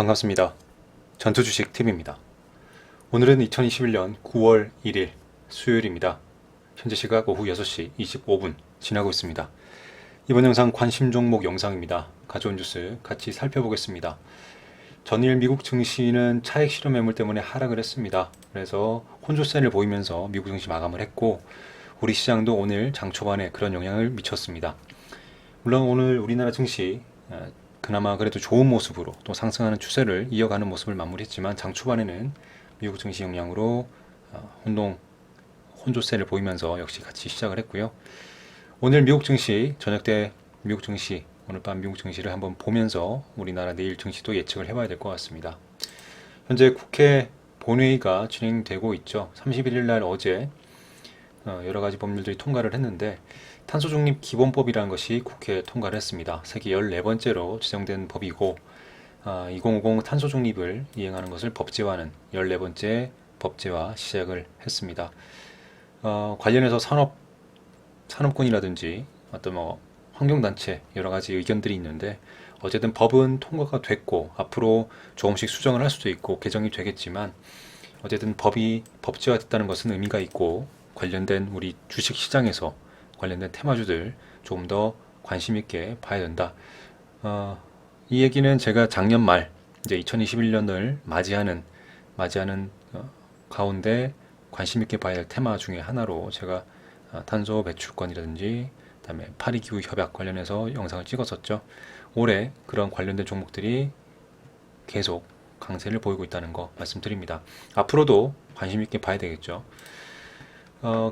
반갑습니다. 전투주식TV입니다. 오늘은 2021년 9월 1일 수요일입니다. 현재 시각 오후 6시 25분 지나고 있습니다. 이번 영상 관심 종목 영상입니다. 가져온 뉴스 같이 살펴보겠습니다. 전일 미국 증시는 차익 실현 매물 때문에 하락을 했습니다. 그래서 혼조세를 보이면서 미국 증시 마감을 했고, 우리 시장도 오늘 장 초반에 그런 영향을 미쳤습니다. 물론 오늘 우리나라 증시 그나마 그래도 좋은 모습으로 또 상승하는 추세를 이어가는 모습을 마무리했지만, 장 초반에는 미국 증시 영향으로 혼조세를 보이면서 역시 같이 시작을 했고요. 오늘 미국 증시, 저녁 때 미국 증시, 오늘 밤 미국 증시를 한번 보면서 우리나라 내일 증시도 예측을 해봐야 될 것 같습니다. 현재 국회 본회의가 진행되고 있죠. 31일 날 어제 여러 가지 법률들이 통과를 했는데, 탄소중립 기본법이라는 것이 국회에 통과를 했습니다. 세계 14번째로 지정된 법이고, 2050 탄소중립을 이행하는 것을 법제화하는 14번째 법제화 시작을 했습니다. 관련해서 산업군이라든지 어떤 환경단체 여러 가지 의견들이 있는데, 어쨌든 법은 통과가 됐고 앞으로 조금씩 수정을 할 수도 있고 개정이 되겠지만, 어쨌든 법이 법제화됐다는 것은 의미가 있고, 관련된 우리 주식시장에서 관련된 테마주들 조금 더 관심 있게 봐야 된다. 이 얘기는 제가 작년 말 이제 2021년을 맞이하는 가운데 관심 있게 봐야 될 테마 중에 하나로 제가 탄소 배출권이라든지 그다음에 파리기후 협약 관련해서 영상을 찍었었죠. 올해 그런 관련된 종목들이 계속 강세를 보이고 있다는 거 말씀드립니다. 앞으로도 관심 있게 봐야 되겠죠.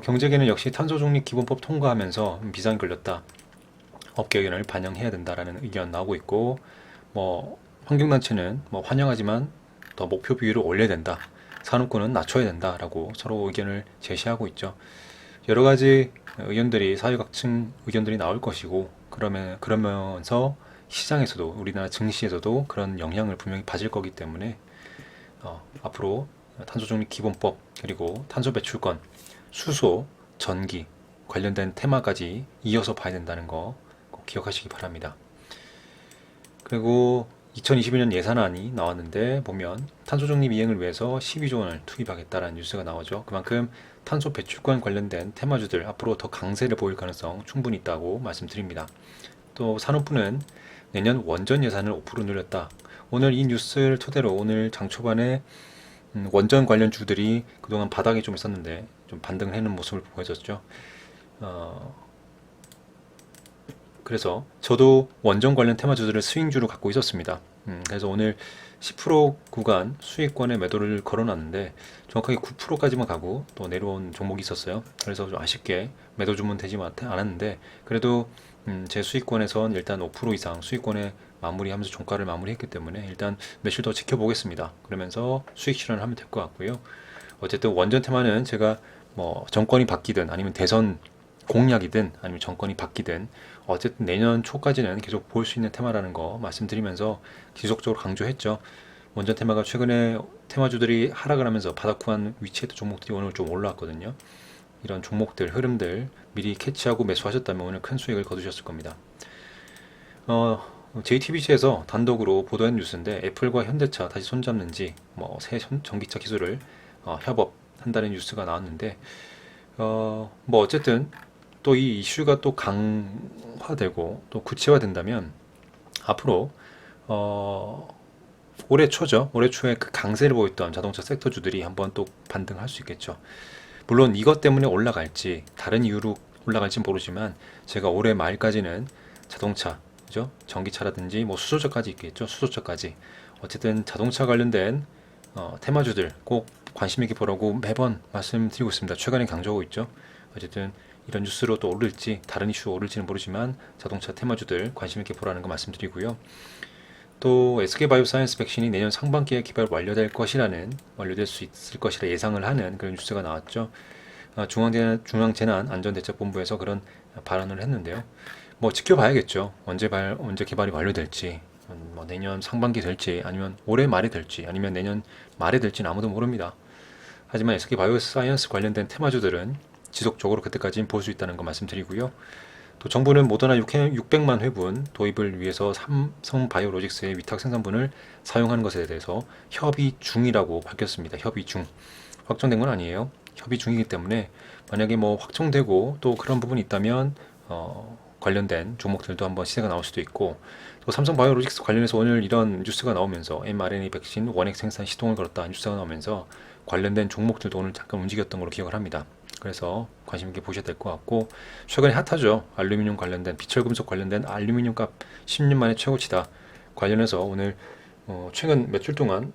경제계는 역시 탄소중립 기본법 통과하면서 비상이 걸렸다, 업계 의견을 반영해야 된다라는 의견 나오고 있고, 환경단체는 환영하지만 더 목표 비율을 올려야 된다, 산업군은 낮춰야 된다라고 서로 의견을 제시하고 있죠. 여러 가지 의견들이, 사회각층 의견들이 나올 것이고, 그러면서 시장에서도, 우리나라 증시에서도 그런 영향을 분명히 받을 거기 때문에 앞으로 탄소중립 기본법, 그리고 탄소 배출권, 수소, 전기 관련된 테마까지 이어서 봐야 된다는 거 꼭 기억하시기 바랍니다. 그리고 2022년 예산안이 나왔는데 보면 탄소중립 이행을 위해서 12조 원을 투입하겠다는 뉴스가 나오죠. 그만큼 탄소 배출권 관련된 테마주들 앞으로 더 강세를 보일 가능성 충분히 있다고 말씀드립니다. 또 산업부는 내년 원전 예산을 5% 늘렸다. 오늘 이 뉴스를 토대로 오늘 장 초반에 원전 관련 주들이 그동안 바닥에 좀 있었는데 좀 반등을 해놓은 모습을 보여줬죠. 그래서 저도 원전 관련 테마주들을 스윙주로 갖고 있었습니다. 그래서 오늘 10% 구간 수익권에 매도를 걸어놨는데 정확하게 9%까지만 가고 또 내려온 종목이 있었어요. 그래서 좀 아쉽게 매도 주문되지 않았는데, 그래도 제 수익권에선 일단 5% 이상 수익권에 마무리하면서 종가를 마무리했기 때문에 일단 며칠 더 지켜보겠습니다. 그러면서 수익 실현을 하면 될 것 같고요. 어쨌든 원전 테마는 제가 정권이 바뀌든 아니면 대선 공약이든 아니면 정권이 바뀌든 어쨌든 내년 초까지는 계속 볼 수 있는 테마라는 거 말씀드리면서 지속적으로 강조했죠. 원전 테마가 최근에 테마주들이 하락을 하면서 바닥 후한 위치에 있던 종목들이 오늘 좀 올라왔거든요. 이런 종목들, 흐름들 미리 캐치하고 매수하셨다면 오늘 큰 수익을 거두셨을 겁니다. JTBC에서 단독으로 보도한 뉴스인데, 애플과 현대차 다시 손잡는지 새 전기차 기술을 협업한다는 뉴스가 나왔는데, 어쨌든 또 이 이슈가 또 강화되고 또 구체화된다면 앞으로 올해 초죠. 올해 초에 그 강세를 보였던 자동차 섹터주들이 한번 또 반등할 수 있겠죠. 물론 이것 때문에 올라갈지 다른 이유로 올라갈지 모르지만, 제가 올해 말까지는 자동차, 그죠? 전기차라든지 수소차까지 있겠죠. 수소차까지 어쨌든 자동차 관련된 테마주들 꼭 관심 있게 보라고 매번 말씀드리고 있습니다. 최근에 강조하고 있죠. 어쨌든 이런 뉴스로 또 오를지 다른 이슈로 오를지는 모르지만 자동차 테마주들 관심 있게 보라는 거 말씀드리고요. 또 SK바이오사이언스 백신이 내년 상반기에 개발 완료될 수 있을 것이라 예상을 하는 그런 뉴스가 나왔죠. 중앙재난안전대책본부에서 그런 발언을 했는데요. 지켜봐야겠죠. 언제 개발이 완료될지, 내년 상반기 될지 아니면 올해 말에 될지 아니면 내년 말에 될지는 아무도 모릅니다. 하지만 SK바이오사이언스 관련된 테마주들은 지속적으로 그때까지는 볼 수 있다는 거 말씀드리고요. 또 정부는 모더나 600만 회분 도입을 위해서 삼성바이오로직스의 위탁 생산분을 사용하는 것에 대해서 협의 중이라고 밝혔습니다. 협의 중. 확정된 건 아니에요. 협의 중이기 때문에 만약에 뭐 확정되고 또 그런 부분이 있다면 관련된 종목들도 한번 시세가 나올 수도 있고, 또 삼성바이오로직스 관련해서 오늘 이런 뉴스가 나오면서 mRNA 백신 원액 생산 시동을 걸었다 뉴스가 나오면서 관련된 종목들도 오늘 잠깐 움직였던 걸로 기억을 합니다. 그래서 관심 있게 보셔야 될 것 같고, 최근에 핫하죠. 알루미늄 관련된 비철금속 관련된 알루미늄 값 10년 만에 최고치다 관련해서 오늘 최근 몇 주 동안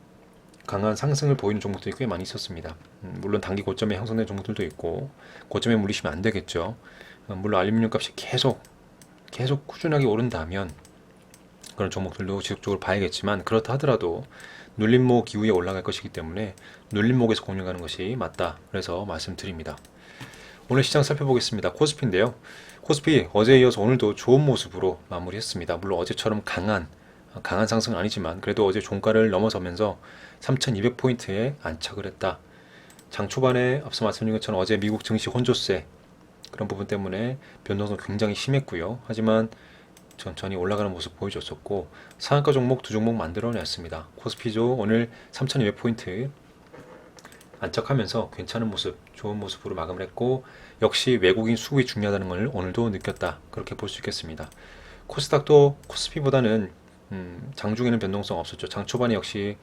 강한 상승을 보이는 종목들이 꽤 많이 있었습니다. 물론 단기 고점에 형성된 종목들도 있고 고점에 물리시면 안 되겠죠. 물론 알루미늄 값이 계속 꾸준하게 오른다면 그런 종목들도 지속적으로 봐야겠지만, 그렇다 하더라도 눌림목 이후에 올라갈 것이기 때문에 눌림목에서 공략하는 것이 맞다. 그래서 말씀드립니다. 오늘 시장 살펴보겠습니다. 코스피인데요. 코스피 어제에 이어서 오늘도 좋은 모습으로 마무리했습니다. 물론 어제처럼 강한 상승은 아니지만 그래도 어제 종가를 넘어서면서 3200포인트에 안착을 했다. 장 초반에 앞서 말씀드린 것처럼 어제 미국 증시 혼조세 그런 부분 때문에 변동성 굉장히 심했고요. 하지만 천천히 올라가는 모습 보여줬었고, 상한가 종목 두 종목 만들어냈습니다. 코스피도 오늘 3200포인트 안착하면서 괜찮은 모습, 좋은 모습으로 마감을 했고, 역시 외국인 수급이 중요하다는 걸 오늘도 느꼈다. 그렇게 볼 수 있겠습니다. 코스닥도 코스피보다는 장중에는 변동성 없었죠. 장 초반에 역시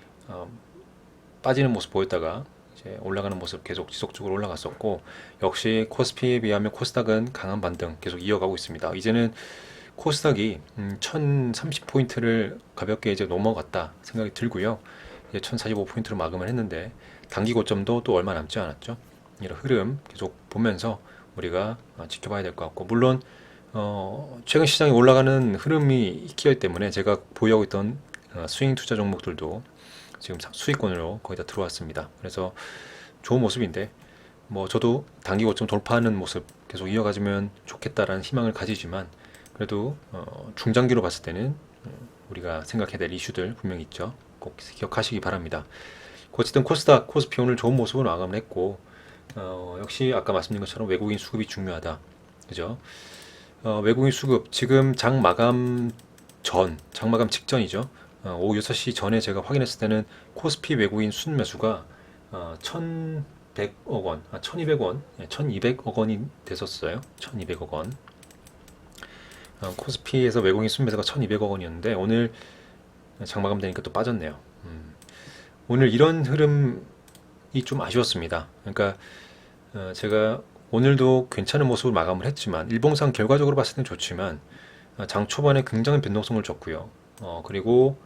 빠지는 모습 보였다가 이제 올라가는 모습 계속 지속적으로 올라갔었고, 역시 코스피에 비하면 코스닥은 강한 반등 계속 이어가고 있습니다. 이제는 코스닥이 1030포인트를 가볍게 이제 넘어갔다 생각이 들고요. 이제 1045포인트로 마감을 했는데 단기 고점도 또 얼마 남지 않았죠. 이런 흐름 계속 보면서 우리가 지켜봐야 될 것 같고, 물론 최근 시장이 올라가는 흐름이 있기 때문에 제가 보유하고 있던 스윙 투자 종목들도 지금 수익권으로 거의 다 들어왔습니다. 그래서 좋은 모습인데, 뭐 저도 단기 고점 돌파하는 모습 계속 이어가지면 좋겠다라는 희망을 가지지만, 그래도 중장기로 봤을 때는 우리가 생각해야 될 이슈들 분명히 있죠. 꼭 기억하시기 바랍니다. 어쨌든 코스닥, 코스피 오늘 좋은 모습으로 마감을 했고, 역시 아까 말씀드린 것처럼 외국인 수급이 중요하다. 그죠? 외국인 수급 지금 장 마감 직전이죠. 오후 6시 전에 제가 확인했을 때는 코스피 외국인 순매수가 1,100억 원, 1,200원, 1,200억 원이 됐었어요. 1,200억 원. 코스피에서 외국인 순매수가 1,200억 원이었는데 오늘 장마감 되니까 또 빠졌네요. 오늘 이런 흐름이 좀 아쉬웠습니다. 그러니까 제가 오늘도 괜찮은 모습을 마감을 했지만, 일봉상 결과적으로 봤을 땐 좋지만 장 초반에 굉장히 변동성을 줬고요. 그리고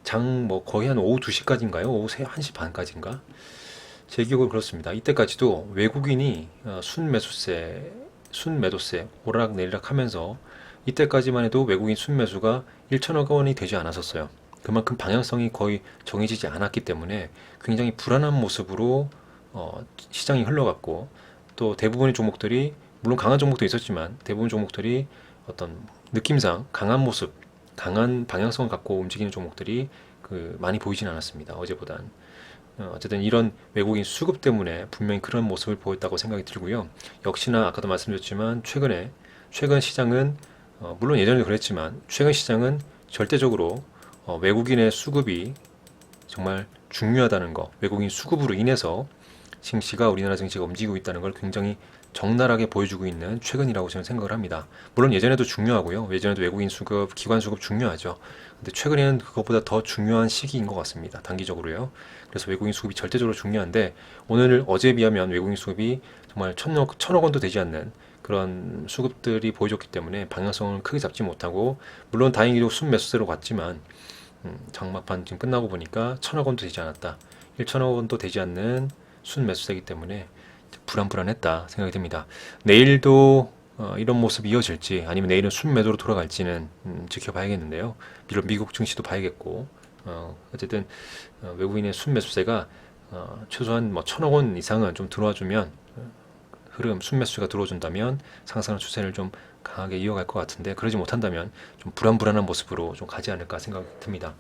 장 뭐 거의 한 오후 2시까지인가요? 오후 1시 반까지인가? 제 기억은 그렇습니다. 이때까지도 외국인이 순매도세 오락내리락 하면서 이때까지만 해도 외국인 순매수가 1천억 원이 되지 않았었어요. 그만큼 방향성이 거의 정해지지 않았기 때문에 굉장히 불안한 모습으로 시장이 흘러갔고, 또 대부분의 종목들이, 물론 강한 종목도 있었지만 대부분 종목들이 어떤 느낌상 강한 모습, 강한 방향성을 갖고 움직이는 종목들이 많이 보이진 않았습니다. 어제보단. 어쨌든 이런 외국인 수급 때문에 분명히 그런 모습을 보였다고 생각이 들고요. 역시나 아까도 말씀드렸지만 최근 시장은 물론 예전에도 그랬지만 최근 시장은 절대적으로 외국인의 수급이 정말 중요하다는 거, 외국인 수급으로 인해서 우리나라 증시가 움직이고 있다는 걸 굉장히 적나라하게 보여주고 있는 최근이라고 저는 생각을 합니다. 물론 예전에도 중요하고요. 예전에도 외국인 수급, 기관 수급 중요하죠. 근데 최근에는 그것보다 더 중요한 시기인 것 같습니다. 단기적으로요. 그래서 외국인 수급이 절대적으로 중요한데, 어제에 비하면 외국인 수급이 정말 천억 원도 되지 않는 그런 수급들이 보여줬기 때문에 방향성을 크게 잡지 못하고, 물론 다행히도 순매수세로 갔지만 장막판 지금 끝나고 보니까 1천억 원도 되지 않았다. 1천억 원도 되지 않는 순매수세이기 때문에 불안했다 생각이 듭니다. 내일도 이런 모습이 이어질지 아니면 내일은 순매도로 돌아갈지는 지켜봐야겠는데요. 미국 증시도 봐야겠고, 어쨌든 외국인의 순매수세가 최소한 뭐 1천억 원 이상은 좀 들어와주면, 순매수가 들어준다면 상승의 추세를 좀 강하게 이어갈 것 같은데, 그러지 못한다면 좀 불안한 모습으로 좀 가지 않을까 생각이 듭니다.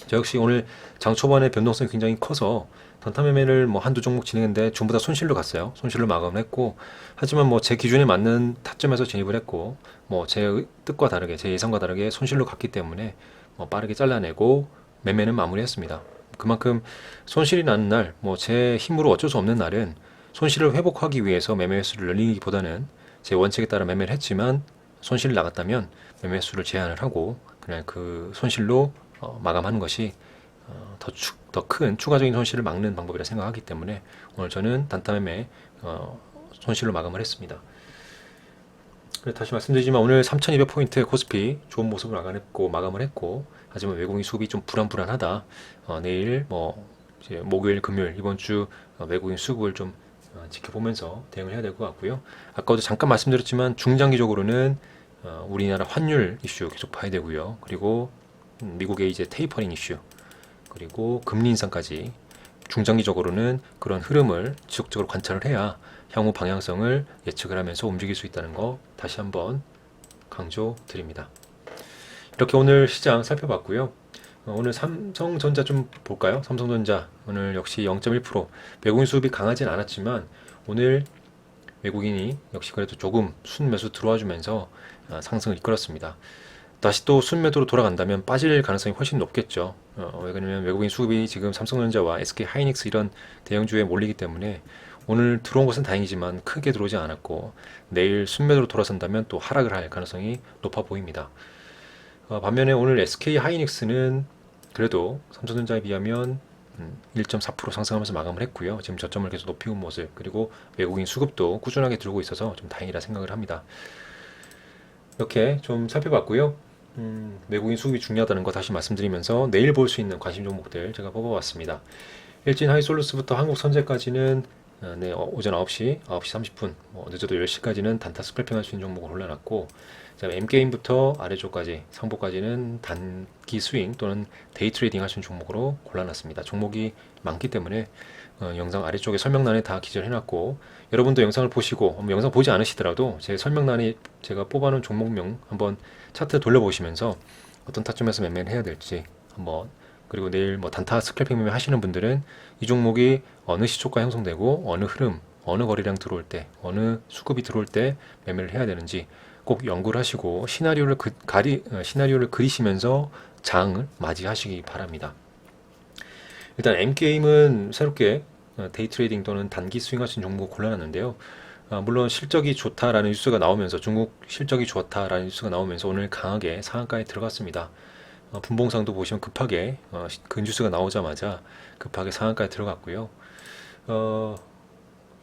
저 역시 오늘 장 초반에 변동성이 굉장히 커서 단타 매매를 뭐 한두 종목 진행했는데 전부 다 손실로 갔어요. 손실로 마감을 했고, 하지만 뭐 제 기준에 맞는 타점에서 진입을 했고, 뭐 제 뜻과 다르게, 제 예상과 다르게 손실로 갔기 때문에 뭐 빠르게 잘라내고 매매는 마무리했습니다. 그만큼 손실이 나는 날, 뭐 제 힘으로 어쩔 수 없는 날은 손실을 회복하기 위해서 매매 횟수를 늘리기보다는 제 원칙에 따라 매매를 했지만 손실이 나갔다면 매매 횟수를 제한을 하고 그냥 그 손실로 마감하는 것이 더 큰 추가적인 손실을 막는 방법이라 생각하기 때문에 오늘 저는 단타 매매 손실로 마감을 했습니다. 다시 말씀드리지만 오늘 3200포인트 코스피 좋은 모습을 마감을 했고, 하지만 외국인 수급이 좀 불안불안하다. 내일 뭐 이제 목요일 금요일 이번 주 외국인 수급을 좀 지켜보면서 대응을 해야 될 것 같고요. 아까도 잠깐 말씀드렸지만 중장기적으로는 우리나라 환율 이슈 계속 봐야 되고요. 그리고 미국의 이제 테이퍼링 이슈, 그리고 금리 인상까지 중장기적으로는 그런 흐름을 지속적으로 관찰을 해야 향후 방향성을 예측을 하면서 움직일 수 있다는 거 다시 한번 강조드립니다. 이렇게 오늘 시장 살펴봤고요. 오늘 삼성전자 좀 볼까요? 삼성전자 오늘 역시 0.1% 외국인 수급이 강하진 않았지만 오늘 외국인이 역시 그래도 조금 순매수 들어와 주면서 상승을 이끌었습니다. 다시 또 순매도로 돌아간다면 빠질 가능성이 훨씬 높겠죠. 왜냐면 외국인 수급이 지금 삼성전자와 SK 하이닉스 이런 대형주에 몰리기 때문에 오늘 들어온 것은 다행이지만 크게 들어오지 않았고, 내일 순매도로 돌아선다면 또 하락을 할 가능성이 높아 보입니다. 반면에 오늘 SK 하이닉스는 그래도 삼성전자에 비하면 1.4% 상승하면서 마감을 했고요. 지금 저점을 계속 높이고 온 모습, 그리고 외국인 수급도 꾸준하게 들어오고 있어서 좀 다행이라 생각을 합니다. 이렇게 좀 살펴봤고요. 외국인 수급이 중요하다는 거 다시 말씀드리면서 내일 볼 수 있는 관심 종목들 제가 뽑아봤습니다. 일진 하이솔루스부터 한국선제까지는 네, 오전 9시, 9시 30분, 늦어도 10시까지는 단타 스크래핑 할 수 있는 종목을 올려놨고, M게임부터 아래쪽까지, 상보까지는 단기 스윙 또는 데이 트레이딩 할 수 있는 종목으로 골라놨습니다. 종목이 많기 때문에 영상 아래쪽에 설명란에 다 기재해놨고, 여러분도 영상을 보시고 영상 보지 않으시더라도 제 설명란에 제가 뽑아놓은 종목명 한번 차트 돌려보시면서 어떤 타점에서 매매를 해야 될지 한번, 그리고 내일 뭐 단타 스크래핑 매매 하시는 분들은 이 종목이 어느 시초가 형성되고 어느 흐름, 어느 거래량 들어올 때, 어느 수급이 들어올 때 매매를 해야 되는지 꼭 연구를 하시고 시나리오를 그리시면서 장을 맞이하시기 바랍니다. 일단 M게임은 새롭게 데이 트레이딩 또는 단기 스윙하신 종목을 골라놨는데요. 물론 실적이 좋다라는 뉴스가 나오면서, 중국 실적이 좋다라는 뉴스가 나오면서 오늘 강하게 상한가에 들어갔습니다. 분봉상도 보시면 급하게 그 뉴스가 나오자마자 급하게 상한가에 들어갔고요.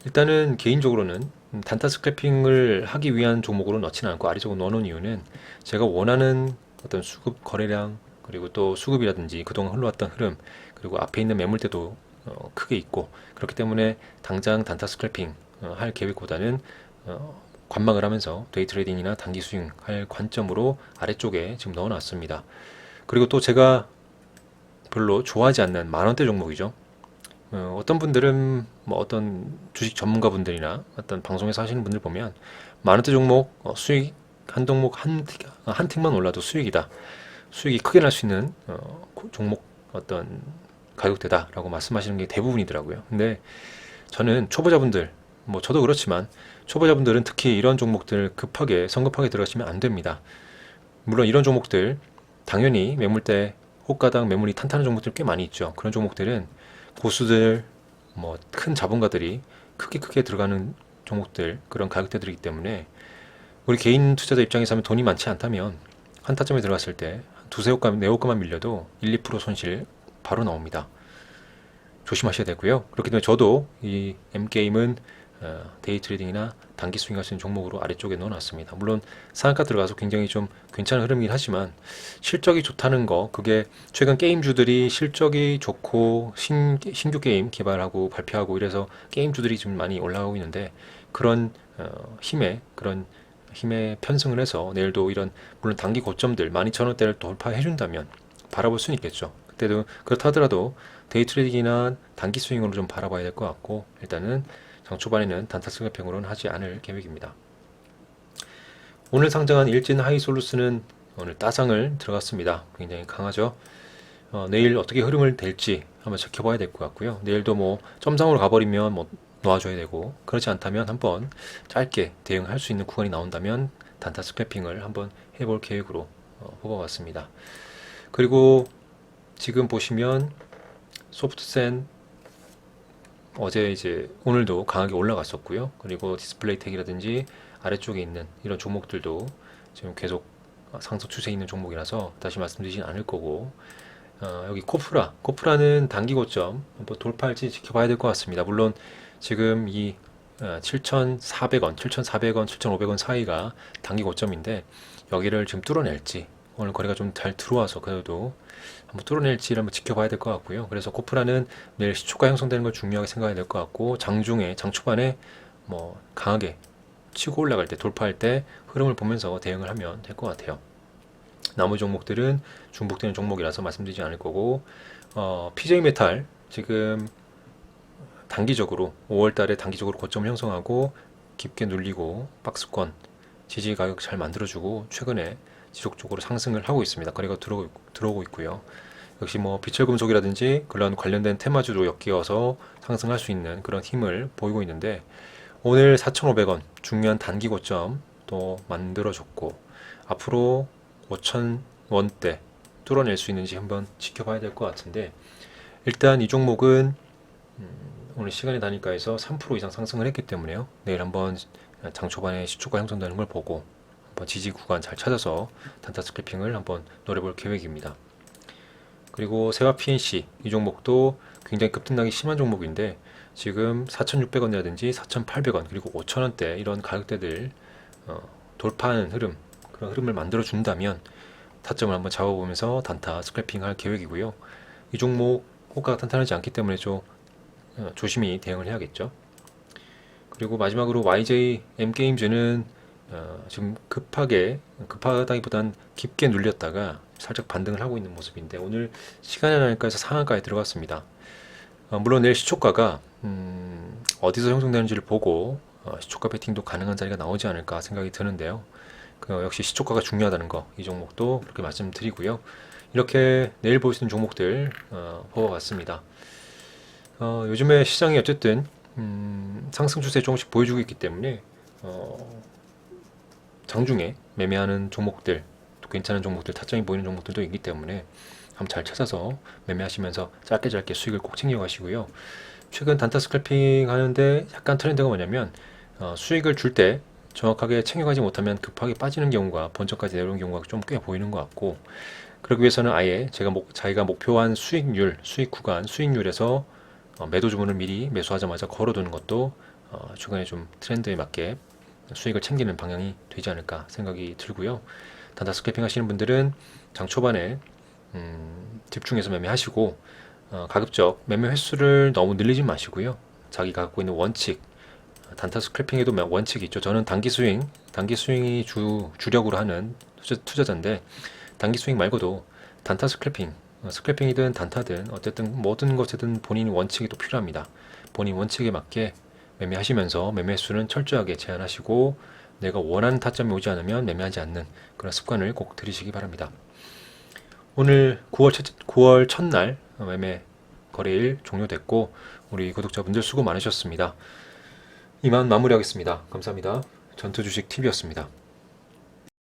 일단은 개인적으로는 단타 스크래핑을 하기 위한 종목으로 넣지는 않고 아래쪽으로 넣어놓은 이유는 제가 원하는 어떤 수급 거래량, 그리고 또 수급이라든지 그동안 흘러왔던 흐름, 그리고 앞에 있는 매물대도 크게 있고, 그렇기 때문에 당장 단타 스크래핑 할 계획보다는 관망을 하면서 데이 트레이딩이나 단기 스윙 할 관점으로 아래쪽에 지금 넣어놨습니다. 그리고 또 제가 별로 좋아하지 않는 만원대 종목이죠. 어떤 분들은 뭐 어떤 주식 전문가분들이나 어떤 방송에서 하시는 분들 보면 만원대 종목 수익 한 종목 한 틱만 올라도 수익이다, 수익이 크게 날 수 있는 종목 어떤 가격대다라고 말씀하시는 게 대부분이더라고요. 근데 저는 초보자분들, 뭐 저도 그렇지만 초보자분들은 특히 이런 종목들 급하게 성급하게 들어가시면 안 됩니다. 물론 이런 종목들 당연히 매물대 호가당 매물이 탄탄한 종목들 꽤 많이 있죠. 그런 종목들은 고수들, 뭐 큰 자본가들이 크게 들어가는 종목들, 그런 가격대들이기 때문에 우리 개인 투자자 입장에서 하면 돈이 많지 않다면 한 타점에 들어갔을 때 두세 호가, 네 호가만 밀려도 1~2% 손실 바로 나옵니다. 조심하셔야 되고요. 그렇기 때문에 저도 이 M게임은 데이 트레이딩이나 단기 스윙 할 수 있는 종목으로 아래쪽에 넣어놨습니다. 물론 상한가 들어가서 굉장히 좀 괜찮은 흐름이긴 하지만 실적이 좋다는 거, 그게 최근 게임주들이 실적이 좋고 신규 게임 개발하고 발표하고 이래서 게임주들이 좀 많이 올라가고 있는데, 그런 힘에 편승을 해서 내일도 이런 물론 단기 고점들 12,000원대를 돌파해준다면 바라볼 수는 있겠죠. 그때도 그렇다 하더라도 데이 트레이딩이나 단기 스윙으로 좀 바라봐야 될 것 같고, 일단은 장 초반에는 단타 스크래핑으로는 하지 않을 계획입니다. 오늘 상장한 일진 하이솔루스는 오늘 따상을 들어갔습니다. 굉장히 강하죠. 내일 어떻게 흐름을 댈지 한번 지켜봐야 될 것 같고요. 내일도 뭐 점상으로 가버리면 뭐 놓아줘야 되고, 그렇지 않다면 한번 짧게 대응할 수 있는 구간이 나온다면 단타 스크래핑을 한번 해볼 계획으로 뽑아봤습니다. 그리고 지금 보시면 소프트센 어제 이제 오늘도 강하게 올라갔었고요. 그리고 디스플레이 텍이라든지 아래쪽에 있는 이런 종목들도 지금 계속 상승 추세에 있는 종목이라서 다시 말씀드리진 않을 거고, 여기 코프라는 단기 고점 한번 돌파할지 지켜봐야 될 것 같습니다. 물론 지금 이 7,400원, 7,400원, 7,500원 사이가 단기 고점인데 여기를 지금 뚫어낼지, 오늘 거래가 좀 잘 들어와서 그래도 한번 뚫어낼지를 한번 지켜봐야 될 것 같고요. 그래서 코프라는 내일 시초가 형성되는 걸 중요하게 생각해야 될 것 같고, 장중에, 장 초반에 뭐 강하게 치고 올라갈 때, 돌파할 때 흐름을 보면서 대응을 하면 될 것 같아요. 나머지 종목들은 중복되는 종목이라서 말씀드리지 않을 거고, PJ 메탈 지금 단기적으로 5월 달에 단기적으로 고점을 형성하고 깊게 눌리고 박스권 지지 가격 잘 만들어주고 최근에 지속적으로 상승을 하고 있습니다. 거래가 들어오고 있고요. 역시 뭐 비철금속이라든지 그런 관련된 테마주로 엮여서 상승할 수 있는 그런 힘을 보이고 있는데, 오늘 4,500원 중요한 단기 고점 또 만들어줬고, 앞으로 5,000원대 뚫어낼 수 있는지 한번 지켜봐야 될 것 같은데, 일단 이 종목은 오늘 시간이 다니까 해서 3% 이상 상승을 했기 때문에요. 내일 한번 장 초반에 시초가 형성되는 걸 보고 한번 지지 구간 잘 찾아서 단타 스크래핑을 한번 노려볼 계획입니다. 그리고 세화 PNC 이 종목도 굉장히 급등락이 심한 종목인데 지금 4,600원이라든지 4,800원 그리고 5,000원대 이런 가격대들 돌파하는 흐름, 그런 흐름을 만들어 준다면 타점을 한번 잡아보면서 단타 스크래핑 할 계획이고요. 이 종목 호가가 탄탄하지 않기 때문에 좀 조심히 대응을 해야겠죠. 그리고 마지막으로 YJ M게임즈는 지금 급하다기보단 깊게 눌렸다가 살짝 반등을 하고 있는 모습인데 오늘 시간이 나니까 해서 상한가에 들어갔습니다. 물론 내일 시초가가 어디서 형성되는지를 보고 시초가 베팅도 가능한 자리가 나오지 않을까 생각이 드는데요. 역시 시초가가 중요하다는 거, 이 종목도 그렇게 말씀드리고요. 이렇게 내일 볼 수 있는 종목들 뽑아봤습니다. 요즘에 시장이 어쨌든 상승 추세 조금씩 보여주고 있기 때문에 장중에 매매하는 종목들, 또 괜찮은 종목들, 타점이 보이는 종목들도 있기 때문에 한번 잘 찾아서 매매하시면서 짧게 수익을 꼭 챙겨가시고요. 최근 단타 스크래핑 하는데 약간 트렌드가 뭐냐면 수익을 줄 때 정확하게 챙겨가지 못하면 급하게 빠지는 경우가, 본전까지 내려오는 경우가 좀 꽤 보이는 것 같고, 그러기 위해서는 아예 자기가 목표한 수익률, 수익 구간, 수익률에서 매도 주문을 미리 매수하자마자 걸어두는 것도 최근에 좀 트렌드에 맞게 수익을 챙기는 방향이 되지 않을까 생각이 들고요. 단타 스크래핑 하시는 분들은 장 초반에 집중해서 매매하시고 가급적 매매 횟수를 너무 늘리지 마시고요. 자기가 갖고 있는 원칙, 단타 스크래핑에도 원칙이 있죠. 저는 단기 스윙이 주력으로 하는 투자자인데, 단기 스윙 말고도 단타 스크래핑이든 단타든 어쨌든 모든 것에든 본인 원칙이 또 필요합니다. 본인 원칙에 맞게 매매하시면서 매매 횟수는 철저하게 제한하시고 내가 원하는 타점이 오지 않으면 매매하지 않는 그런 습관을 꼭 들이시기 바랍니다. 오늘 9월 첫날 매매 거래일 종료됐고 우리 구독자분들 수고 많으셨습니다. 이만 마무리하겠습니다. 감사합니다. 전투주식TV였습니다.